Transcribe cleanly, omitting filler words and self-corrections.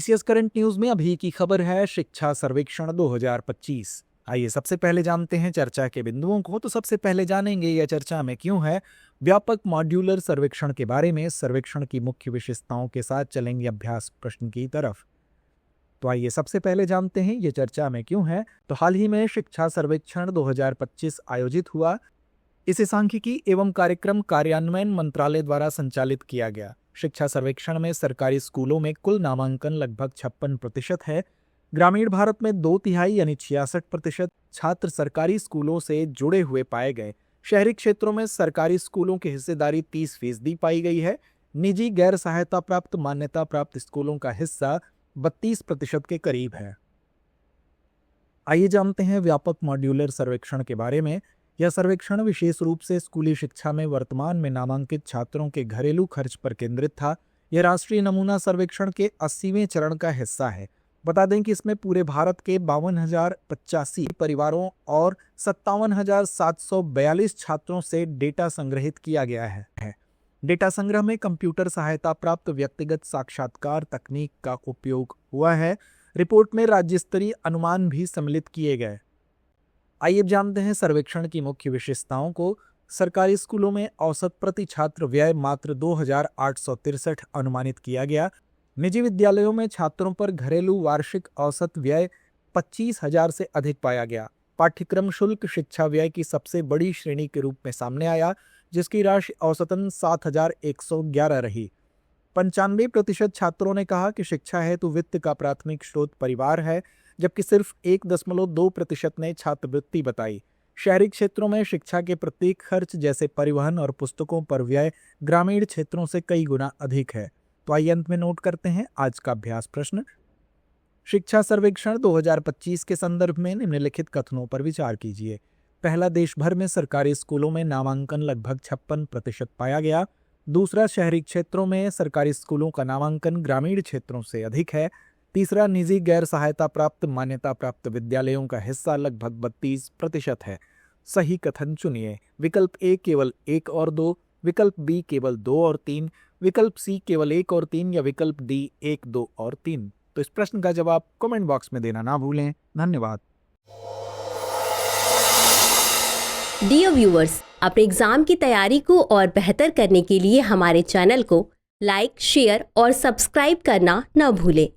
TCS current news में अभी की खबर है शिक्षा सर्वेक्षण 2025। आइए सबसे पहले जानते हैं चर्चा के बिंदुओं को। तो सबसे पहले जानेंगे यह चर्चा में क्यों है व्यापक मॉड्यूलर सर्वेक्षण के बारे में। सर्वेक्षण की मुख्य विशेषताओं के साथ चलेंगे अभ्यास प्रश्न की तरफ। तो आइए सबसे पहले जानते हैं ये चर्चा में क्यों है। तो हाल ही में शिक्षा सर्वेक्षण 2025 आयोजित हुआ। इसे सांख्यिकी एवं कार्यक्रम कार्यान्वयन मंत्रालय द्वारा संचालित किया गया। शिक्षा सर्वेक्षण में सरकारी स्कूलों में कुल नामांकन लगभग 56% है। ग्रामीण भारत में 2/3 यानी 66% छात्र सरकारी स्कूलों से जुड़े हुए पाए गए। शहरी क्षेत्रों में सरकारी स्कूलों की हिस्सेदारी 30% पाई गई है। निजी गैर सहायता प्राप्त मान्यता प्राप्त स्कूलों का हिस्सा 32% के करीब है। आइए जानते हैं व्यापक मॉड्यूलर सर्वेक्षण के बारे में। यह सर्वेक्षण विशेष रूप से स्कूली शिक्षा में वर्तमान में नामांकित छात्रों के घरेलू खर्च पर केंद्रित था। यह राष्ट्रीय नमूना सर्वेक्षण के 80वें चरण का हिस्सा है। बता दें कि इसमें पूरे भारत के 52,085 परिवारों और 57,742 छात्रों से डेटा संग्रहित किया गया है। डेटा संग्रह में कंप्यूटर सहायता प्राप्त व्यक्तिगत साक्षात्कार तकनीक का उपयोग हुआ है। रिपोर्ट में राज्य स्तरीय अनुमान भी सम्मिलित किए गए। आइए जानते हैं सर्वेक्षण की मुख्य विशेषताओं को। सरकारी स्कूलों में औसत प्रति छात्र व्यय मात्र 2,863 अनुमानित किया गया। निजी विद्यालयों में छात्रों पर घरेलू वार्षिक औसत व्यय 25,000 से अधिक पाया गया। पाठ्यक्रम शुल्क शिक्षा व्यय की सबसे बड़ी श्रेणी के रूप में सामने आया, जिसकी राशि औसतन 7,111 रही। 95% छात्रों ने कहा कि शिक्षा हेतु वित्त का प्राथमिक स्रोत परिवार है, जबकि सिर्फ 1.2% ने छात्रवृत्ति बताई। शहरी क्षेत्रों में शिक्षा के प्रत्येक खर्च जैसे परिवहन और पुस्तकों पर व्यय ग्रामीण क्षेत्रों से कई गुना अधिक है। तो आइए अंत में नोट करते हैं आज का अभ्यास प्रश्न। शिक्षा सर्वेक्षण 2025 के संदर्भ में निम्नलिखित कथनों पर विचार कीजिए। पहला, देश भर में सरकारी स्कूलों में नामांकन लगभग 56% पाया गया। दूसरा, शहरी क्षेत्रों में सरकारी स्कूलों का नामांकन ग्रामीण क्षेत्रों से अधिक है। तीसरा, निजी गैर सहायता प्राप्त मान्यता प्राप्त विद्यालयों का हिस्सा लगभग 32% है। सही कथन चुनिए। विकल्प ए केवल 1 और 2, विकल्प बी केवल 2 और 3, विकल्प सी केवल 1 और 3 या विकल्प डी 1, 2 और 3। तो इस प्रश्न का जवाब कमेंट बॉक्स में देना ना भूलें। धन्यवाद। डियर व्यूअर्स, अपने एग्जाम की तैयारी को और बेहतर करने के लिए हमारे चैनल को लाइक, शेयर और सब्सक्राइब करना न भूलें।